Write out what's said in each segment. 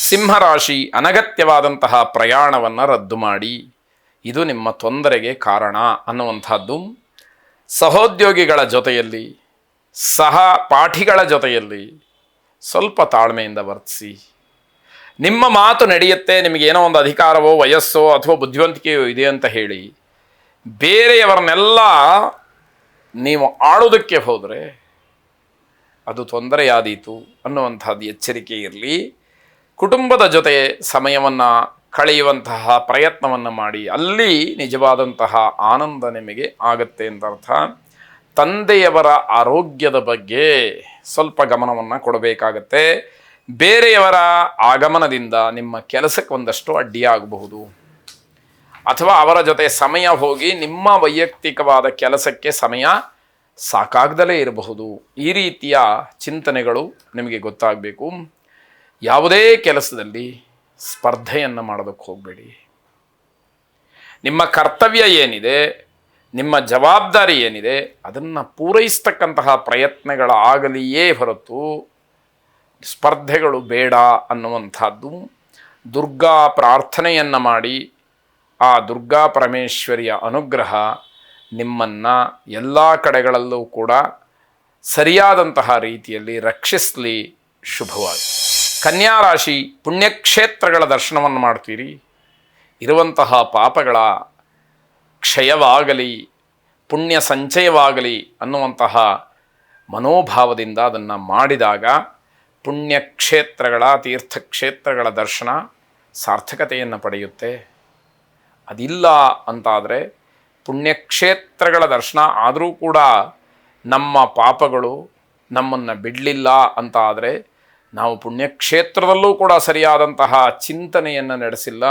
ಸಿಂಹರಾಶಿ ಅನಗತ್ಯವಾದಂತಹ ಪ್ರಯಾಣವನ್ನು ರದ್ದು ಮಾಡಿ, ಇದು ನಿಮ್ಮ ತೊಂದರೆಗೆ ಕಾರಣ ಅನ್ನುವಂಥದ್ದು. ಸಹೋದ್ಯೋಗಿಗಳ ಜೊತೆಯಲ್ಲಿ, ಸಹಪಾಠಿಗಳ ಜೊತೆಯಲ್ಲಿ ಸ್ವಲ್ಪ ತಾಳ್ಮೆಯಿಂದ ವರ್ತಿಸಿ. ನಿಮ್ಮ ಮಾತು ನಡೆಯುತ್ತೆ, ನಿಮಗೇನೋ ಒಂದು ಅಧಿಕಾರವೋ ವಯಸ್ಸೋ ಅಥವಾ ಬುದ್ಧಿವಂತಿಕೆಯೋ ಇದೆ ಅಂತ ಹೇಳಿ ಬೇರೆಯವರನ್ನೆಲ್ಲ ನೀವು ಆಳೋದಕ್ಕೆ ಹೋದರೆ ಅದು ತೊಂದರೆಯಾದೀತು ಅನ್ನುವಂಥದ್ದು ಎಚ್ಚರಿಕೆ ಇರಲಿ. ಕುಟುಂಬದ ಜೊತೆ ಸಮಯವನ್ನು ಕಳೆಯುವಂತಹ ಪ್ರಯತ್ನವನ್ನು ಮಾಡಿ, ಅಲ್ಲಿ ನಿಜವಾದಂತಹ ಆನಂದ ನಿಮಗೆ ಆಗತ್ತೆ ಅಂತ ಅರ್ಥ. ತಂದೆಯವರ ಆರೋಗ್ಯದ ಬಗ್ಗೆ ಸ್ವಲ್ಪ ಗಮನವನ್ನು ಕೊಡಬೇಕಾಗತ್ತೆ. ಬೇರೆಯವರ ಆಗಮನದಿಂದ ನಿಮ್ಮ ಕೆಲಸಕ್ಕೆ ಒಂದಷ್ಟು ಅಡ್ಡಿಯಾಗಬಹುದು, ಅಥವಾ ಅವರ ಜೊತೆ ಸಮಯ ಹೋಗಿ ನಿಮ್ಮ ವೈಯಕ್ತಿಕವಾದ ಕೆಲಸಕ್ಕೆ ಸಮಯ ಸಾಕಾಗದಲೇ ಇರಬಹುದು. ಈ ರೀತಿಯ ಚಿಂತನೆಗಳು ನಿಮಗೆ ಗೊತ್ತಾಗಬೇಕು. ಯಾವುದೇ ಕೆಲಸದಲ್ಲಿ ಸ್ಪರ್ಧೆಯನ್ನು ಮಾಡೋದಕ್ಕೆ ಹೋಗಬೇಡಿ. ನಿಮ್ಮ ಕರ್ತವ್ಯ ಏನಿದೆ, ನಿಮ್ಮ ಜವಾಬ್ದಾರಿ ಏನಿದೆ, ಅದನ್ನು ಪೂರೈಸ್ತಕ್ಕಂತಹ ಪ್ರಯತ್ನಗಳಾಗಲಿಯೇ ಹೊರತು ಸ್ಪರ್ಧೆಗಳು ಬೇಡ ಅನ್ನುವಂಥದ್ದು. ದುರ್ಗಾ ಪ್ರಾರ್ಥನೆಯನ್ನು ಮಾಡಿ, ಆ ದುರ್ಗಾ ಪರಮೇಶ್ವರಿಯ ಅನುಗ್ರಹ ನಿಮ್ಮನ್ನು ಎಲ್ಲ ಕಡೆಗಳಲ್ಲೂ ಕೂಡ ಸರಿಯಾದಂತಹ ರೀತಿಯಲ್ಲಿ ರಕ್ಷಿಸಲಿ. ಶುಭವಾಗಿ. ಕನ್ಯಾ ರಾಶಿ, ಪುಣ್ಯಕ್ಷೇತ್ರಗಳ ದರ್ಶನವನ್ನು ಮಾಡ್ತೀರಿ. ಇರುವಂತಹ ಪಾಪಗಳ ಕ್ಷಯವಾಗಲಿ, ಪುಣ್ಯ ಸಂಚಯವಾಗಲಿ ಅನ್ನುವಂತಹ ಮನೋಭಾವದಿಂದ ಅದನ್ನು ಮಾಡಿದಾಗ ಪುಣ್ಯಕ್ಷೇತ್ರಗಳ, ತೀರ್ಥಕ್ಷೇತ್ರಗಳ ದರ್ಶನ ಸಾರ್ಥಕತೆಯನ್ನು ಪಡೆಯುತ್ತೆ. ಅದಿಲ್ಲ ಅಂತಾದರೆ, ಪುಣ್ಯಕ್ಷೇತ್ರಗಳ ದರ್ಶನ ಆದರೂ ಕೂಡ ನಮ್ಮ ಪಾಪಗಳು ನಮ್ಮನ್ನು ಬಿಡಲಿಲ್ಲ ಅಂತ ಆದರೆ, ನಾವು ಪುಣ್ಯಕ್ಷೇತ್ರದಲ್ಲೂ ಕೂಡ ಸರಿಯಾದಂತಹ ಚಿಂತನೆಯನ್ನು ನಡೆಸಿಲ್ಲ,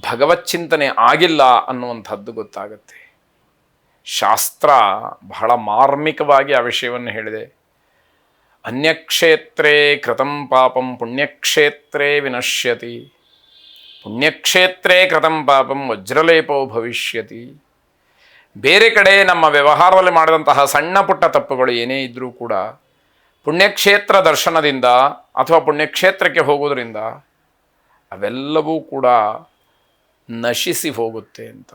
ಭಗವತ್ ಚಿಂತನೆ ಆಗಿಲ್ಲ ಅನ್ನುವಂಥದ್ದು ಗೊತ್ತಾಗುತ್ತೆ. ಶಾಸ್ತ್ರ ಬಹಳ ಮಾರ್ಮಿಕವಾಗಿ ಆ ವಿಷಯವನ್ನು ಹೇಳಿದೆ. ಅನ್ಯಕ್ಷೇತ್ರೇ ಕೃತಂ ಪಾಪಂ ಪುಣ್ಯಕ್ಷೇತ್ರೇ ವಿನಶ್ಯತಿ, ಪುಣ್ಯಕ್ಷೇತ್ರೇ ಕೃತಂ ಪಾಪಂ ವಜ್ರಲೇಪೋ ಭವಿಷ್ಯತಿ. ಬೇರೆ ಕಡೆ ನಮ್ಮ ವ್ಯವಹಾರದಲ್ಲಿ ಮಾಡಿದಂತಹ ಸಣ್ಣ ಪುಟ್ಟ ತಪ್ಪುಗಳು ಏನೇ ಇದ್ದರೂ ಕೂಡ ಪುಣ್ಯಕ್ಷೇತ್ರ ದರ್ಶನದಿಂದ ಅಥವಾ ಪುಣ್ಯಕ್ಷೇತ್ರಕ್ಕೆ ಹೋಗೋದ್ರಿಂದ ಅವೆಲ್ಲವೂ ಕೂಡ ನಶಿಸಿ ಹೋಗುತ್ತೆ ಅಂತ.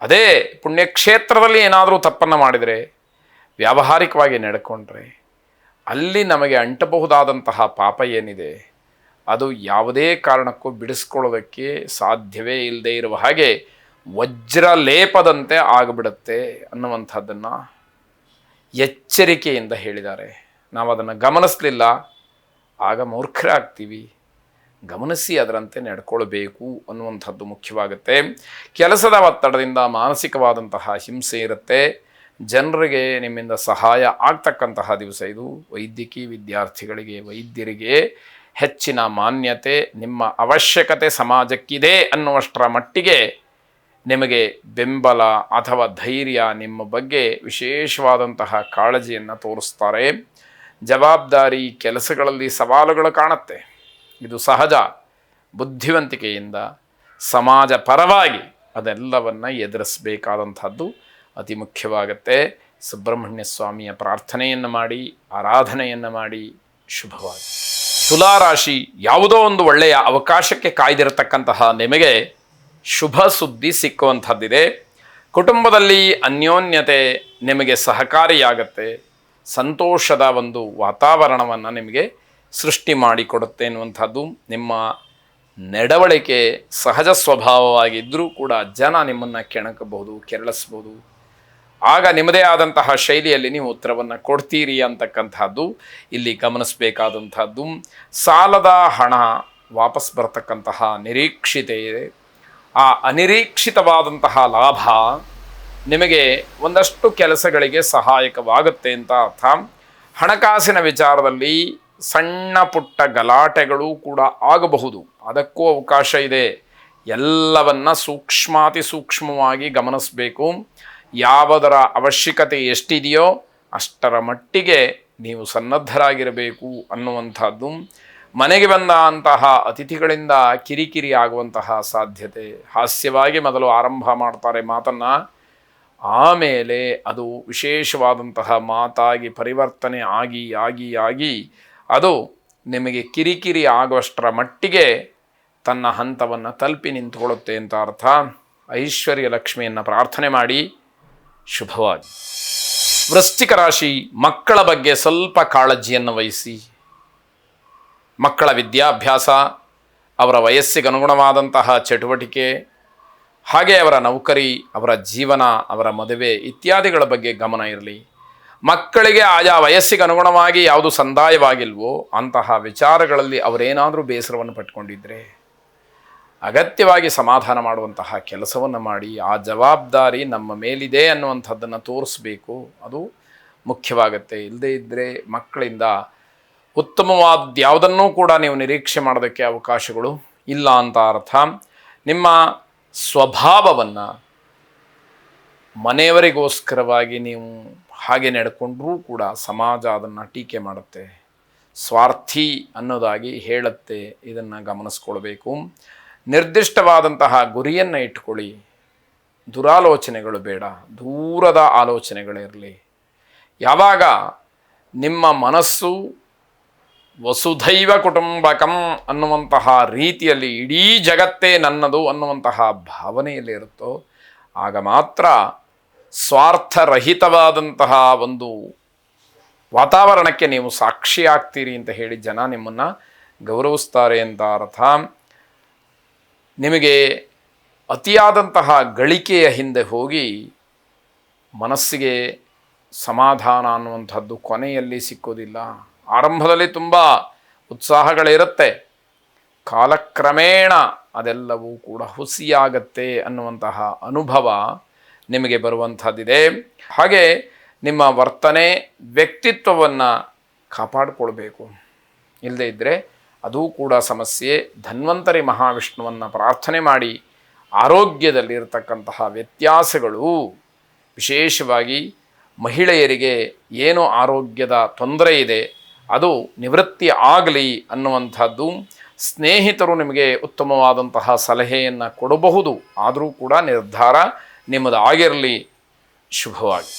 ಅದೇ ಪುಣ್ಯಕ್ಷೇತ್ರದಲ್ಲಿ ಏನಾದರೂ ತಪ್ಪನ್ನು ಮಾಡಿದರೆ, ವ್ಯಾವಹಾರಿಕವಾಗಿ ನಡ್ಕೊಂಡ್ರೆ, ಅಲ್ಲಿ ನಮಗೆ ಅಂಟಬಹುದಾದಂತಹ ಪಾಪ ಏನಿದೆ ಅದು ಯಾವುದೇ ಕಾರಣಕ್ಕೂ ಬಿಡಿಸ್ಕೊಳ್ಳೋದಕ್ಕೆ ಸಾಧ್ಯವೇ ಇಲ್ಲದೆ ಇರುವ ಹಾಗೆ ವಜ್ರಲೇಪದಂತೆ ಆಗಿಬಿಡುತ್ತೆ ಅನ್ನುವಂಥದ್ದನ್ನು ಎಚ್ಚರಿಕೆಯಿಂದ ಹೇಳಿದ್ದಾರೆ. ನಾವು ಅದನ್ನು ಗಮನಿಸಲಿಲ್ಲ, ಆಗ ಮೂರ್ಖರಾಗ್ತೀವಿ. ಗಮನಿಸಿ ಅದರಂತೆ ನಡ್ಕೊಳ್ಬೇಕು ಅನ್ನುವಂಥದ್ದು ಮುಖ್ಯವಾಗುತ್ತೆ. ಕೆಲಸದ ಒತ್ತಡದಿಂದ ಮಾನಸಿಕವಾದಂತಹ ಹಿಂಸೆ ಇರುತ್ತೆ. ಜನರಿಗೆ ನಿಮ್ಮಿಂದ ಸಹಾಯ ಆಗ್ತಕ್ಕಂತಹ ದಿವಸ ಇದು. ವೈದ್ಯಕೀಯ ವಿದ್ಯಾರ್ಥಿಗಳಿಗೆ, ವೈದ್ಯರಿಗೆ ಹೆಚ್ಚಿನ ಮಾನ್ಯತೆ, ನಿಮ್ಮ ಅವಶ್ಯಕತೆ ಸಮಾಜಕ್ಕಿದೆ ಅನ್ನುವಷ್ಟರ ಮಟ್ಟಿಗೆ ನಿಮಗೆ ಬೆಂಬಲ ಅಥವಾ ಧೈರ್ಯ, ನಿಮ್ಮ ಬಗ್ಗೆ ವಿಶೇಷವಾದಂತಹ ಕಾಳಜಿಯನ್ನು ತೋರಿಸ್ತಾರೆ. ಜವಾಬ್ದಾರಿ ಕೆಲಸಗಳಲ್ಲಿ ಸವಾಲುಗಳು ಕಾಣುತ್ತೆ, ಇದು ಸಹಜ. ಬುದ್ಧಿವಂತಿಕೆಯಿಂದ ಸಮಾಜ ಪರವಾಗಿ ಅದೆಲ್ಲವನ್ನು ಎದುರಿಸಬೇಕಾದಂಥದ್ದು ಅತಿ ಮುಖ್ಯವಾಗುತ್ತೆ. ಸುಬ್ರಹ್ಮಣ್ಯ ಸ್ವಾಮಿಯ ಪ್ರಾರ್ಥನೆಯನ್ನು ಮಾಡಿ, ಆರಾಧನೆಯನ್ನು ಮಾಡಿ. ಶುಭವಾಗಿ. ತುಲಾರಾಶಿ, ಯಾವುದೋ ಒಂದು ಒಳ್ಳೆಯ ಅವಕಾಶಕ್ಕೆ ಕಾಯ್ದಿರತಕ್ಕಂತಹ ನಿಮಗೆ ಶುಭ ಸುದ್ದಿ ಸಿಕ್ಕುವಂಥದ್ದಿದೆ. ಕುಟುಂಬದಲ್ಲಿ ಅನ್ಯೋನ್ಯತೆ ನಿಮಗೆ ಸಹಕಾರಿಯಾಗತ್ತೆ. ಸಂತೋಷದ ಒಂದು ವಾತಾವರಣವನ್ನು ನಿಮಗೆ ಸೃಷ್ಟಿ ಮಾಡಿಕೊಡುತ್ತೆ ಎನ್ನುವಂಥದ್ದು. ನಿಮ್ಮ ನಡವಳಿಕೆ ಸಹಜ ಸ್ವಭಾವವಾಗಿದ್ದರೂ ಕೂಡ ಜನ ನಿಮ್ಮನ್ನು ಕೆಣಕಬಹುದು, ಕೆರಳಿಸ್ಬೋದು. ಆಗ ನಿಮ್ಮದೇ ಆದಂತಹ ಶೈಲಿಯಲ್ಲಿ ನೀವು ಉತ್ತರವನ್ನು ಕೊಡ್ತೀರಿ ಅಂತಕ್ಕಂಥದ್ದು ಇಲ್ಲಿ ಗಮನಿಸಬೇಕಾದಂಥದ್ದು. ಸಾಲದ ಹಣ ವಾಪಸ್ ಬರ್ತಕ್ಕಂತಹ ನಿರೀಕ್ಷಿತೆ ಇದೆ. ಆ ಅನಿರೀಕ್ಷಿತವಾದಂತಹ ಲಾಭ ನಿಮಗೆ ಒಂದಷ್ಟು ಕೆಲಸಗಳಿಗೆ ಸಹಾಯಕವಾಗುತ್ತೆ ಅಂತ ಅರ್ಥ. ಹಣಕಾಸಿನ ವಿಚಾರದಲ್ಲಿ ಸಣ್ಣ ಪುಟ್ಟ ಗಲಾಟೆಗಳು ಕೂಡ ಆಗಬಹುದು, ಅದಕ್ಕೂ ಅವಕಾಶ ಇದೆ. ಎಲ್ಲವನ್ನ ಸೂಕ್ಷ್ಮಾತಿ ಸೂಕ್ಷ್ಮವಾಗಿ ಗಮನಿಸಬೇಕು. ಯಾವುದರ ಅವಶ್ಯಕತೆ ಎಷ್ಟಿದೆಯೋ ಅಷ್ಟರ ಮಟ್ಟಿಗೆ ನೀವು ಸನ್ನದ್ಧರಾಗಿರಬೇಕು ಅನ್ನುವಂಥದ್ದು. ಮನೆಗೆ ಬಂದ ಅಂತಹ ಅತಿಥಿಗಳಿಂದ ಕಿರಿಕಿರಿ ಆಗುವಂತಹ ಸಾಧ್ಯತೆ. ಹಾಸ್ಯವಾಗಿ ಮೊದಲು ಆರಂಭ ಮಾಡ್ತಾರೆ ಮಾತನ್ನು, ಆಮೇಲೆ ಅದು ವಿಶೇಷವಾದಂತಹ ಮಾತಾಗಿ ಪರಿವರ್ತನೆ ಆಗಿ ಆಗಿ ಆಗಿ ಅದು ನಿಮಗೆ ಕಿರಿಕಿರಿ ಆಗುವಷ್ಟರ ಮಟ್ಟಿಗೆ ತನ್ನ ಹಂತವನ್ನು ತಲುಪಿ ನಿಂತುಕೊಳ್ಳುತ್ತೆ ಅಂತ ಅರ್ಥ. ಐಶ್ವರ್ಯ ಲಕ್ಷ್ಮಿಯನ್ನು ಪ್ರಾರ್ಥನೆ ಮಾಡಿ ಶುಭವಾಗಿ. ವೃಶ್ಚಿಕ ರಾಶಿ, ಮಕ್ಕಳ ಬಗ್ಗೆ ಸ್ವಲ್ಪ ಕಾಳಜಿಯನ್ನು ವಹಿಸಿ. ಮಕ್ಕಳ ವಿದ್ಯಾಭ್ಯಾಸ, ಅವರ ವಯಸ್ಸಿಗೆ ಅನುಗುಣವಾದಂತಹ ಚಟುವಟಿಕೆ, ಹಾಗೆ ಅವರ ನೌಕರಿ, ಅವರ ಜೀವನ, ಅವರ ಮದುವೆ ಇತ್ಯಾದಿಗಳ ಬಗ್ಗೆ ಗಮನ ಇರಲಿ. ಮಕ್ಕಳಿಗೆ ಆಯಾ ವಯಸ್ಸಿಗೆ ಅನುಗುಣವಾಗಿ ಯಾವುದು ಸಂದಾಯವಾಗಿಲ್ವೋ ಅಂತಹ ವಿಚಾರಗಳಲ್ಲಿ ಅವರೇನಾದರೂ ಬೇಸರವನ್ನು ಪಟ್ಕೊಂಡಿದ್ರೆ ಅಗತ್ಯವಾಗಿ ಸಮಾಧಾನ ಮಾಡುವಂತಹ ಕೆಲಸವನ್ನು ಮಾಡಿ. ಆ ಜವಾಬ್ದಾರಿ ನಮ್ಮ ಮೇಲಿದೆ ಅನ್ನುವಂಥದ್ದನ್ನು ತೋರಿಸ್ಬೇಕು, ಅದು ಮುಖ್ಯವಾಗುತ್ತೆ. ಇಲ್ಲದೇ ಇದ್ದರೆ ಮಕ್ಕಳಿಂದ ಉತ್ತಮವಾದ ಯಾವುದನ್ನೂ ಕೂಡ ನೀವು ನಿರೀಕ್ಷೆ ಮಾಡೋದಕ್ಕೆ ಅವಕಾಶಗಳು ಇಲ್ಲ ಅಂತ ಅರ್ಥ. ನಿಮ್ಮ ಸ್ವಭಾವವನ್ನು ಮನೆಯವರಿಗೋಸ್ಕರವಾಗಿ ನೀವು ಹಾಗೆ ನಡ್ಕೊಂಡ್ರೂ ಕೂಡ ಸಮಾಜ ಅದನ್ನು ಟೀಕೆ ಮಾಡುತ್ತೆ, ಸ್ವಾರ್ಥಿ ಅನ್ನೋದಾಗಿ ಹೇಳುತ್ತೆ. ಇದನ್ನು ಗಮನಿಸ್ಕೊಳ್ಬೇಕು. ನಿರ್ದಿಷ್ಟವಾದಂತಹ ಗುರಿಯನ್ನು ಇಟ್ಕೊಳ್ಳಿ. ದುರಾಲೋಚನೆಗಳು ಬೇಡ, ದೂರದ ಆಲೋಚನೆಗಳಿರಲಿ. ಯಾವಾಗ ನಿಮ್ಮ ಮನಸ್ಸು ವಸುಧೈವ ಕುಟುಂಬಕಂ ಅನ್ನುವಂತಹ ರೀತಿಯಲ್ಲಿ ಇಡೀ ಜಗತ್ತೇ ನನ್ನದು ಅನ್ನುವಂತಹ ಭಾವನೆಯಲ್ಲಿ ಇರುತ್ತೋ ಆಗ ಮಾತ್ರ ಸ್ವಾರ್ಥರಹಿತವಾದಂತಹ ಒಂದು ವಾತಾವರಣಕ್ಕೆ ನೀವು ಸಾಕ್ಷಿಯಾಗ್ತೀರಿ ಅಂತ ಹೇಳಿ ಜನ ನಿಮ್ಮನ್ನು ಗೌರವಿಸ್ತಾರೆ ಅಂತ ಅರ್ಥ. ನಿಮಗೆ ಅತಿಯಾದಂತಹ ಗಳಿಕೆಯ ಹಿಂದೆ ಹೋಗಿ ಮನಸ್ಸಿಗೆ ಸಮಾಧಾನ ಅನ್ನುವಂಥದ್ದು ಕೊನೆಯಲ್ಲಿ ಸಿಕ್ಕೋದಿಲ್ಲ. ಆರಂಭದಲ್ಲಿ ತುಂಬ ಉತ್ಸಾಹಗಳಿರುತ್ತೆ, ಕಾಲಕ್ರಮೇಣ ಅದೆಲ್ಲವೂ ಕೂಡ ಹುಸಿಯಾಗತ್ತೆ ಅನ್ನುವಂತಹ ಅನುಭವ ನಿಮಗೆ ಬರುವಂಥದ್ದಿದೆ. ಹಾಗೆ ನಿಮ್ಮ ವರ್ತನೆ, ವ್ಯಕ್ತಿತ್ವವನ್ನು ಕಾಪಾಡಿಕೊಳ್ಬೇಕು. ಇಲ್ಲದೇ ಇದ್ದರೆ ಅದೂ ಕೂಡ ಸಮಸ್ಯೆ. ಧನ್ವಂತರಿ ಮಹಾವಿಷ್ಣುವನ್ನು ಪ್ರಾರ್ಥನೆ ಮಾಡಿ ಆರೋಗ್ಯದಲ್ಲಿರತಕ್ಕಂತಹ ವ್ಯತ್ಯಾಸಗಳು, ವಿಶೇಷವಾಗಿ ಮಹಿಳೆಯರಿಗೆ ಏನು ಆರೋಗ್ಯದ ತೊಂದರೆ ಇದೆ ಅದು ನಿವೃತ್ತಿ ಆಗಲಿ ಅನ್ನುವಂಥದ್ದು. ಸ್ನೇಹಿತರು ನಿಮಗೆ ಉತ್ತಮವಾದಂತಹ ಸಲಹೆಯನ್ನು ಕೊಡಬಹುದು, ಆದರೂ ಕೂಡ ನಿರ್ಧಾರ ನಿಮ್ಮದಾಗಿರಲಿ. ಶುಭವಾಗಿ.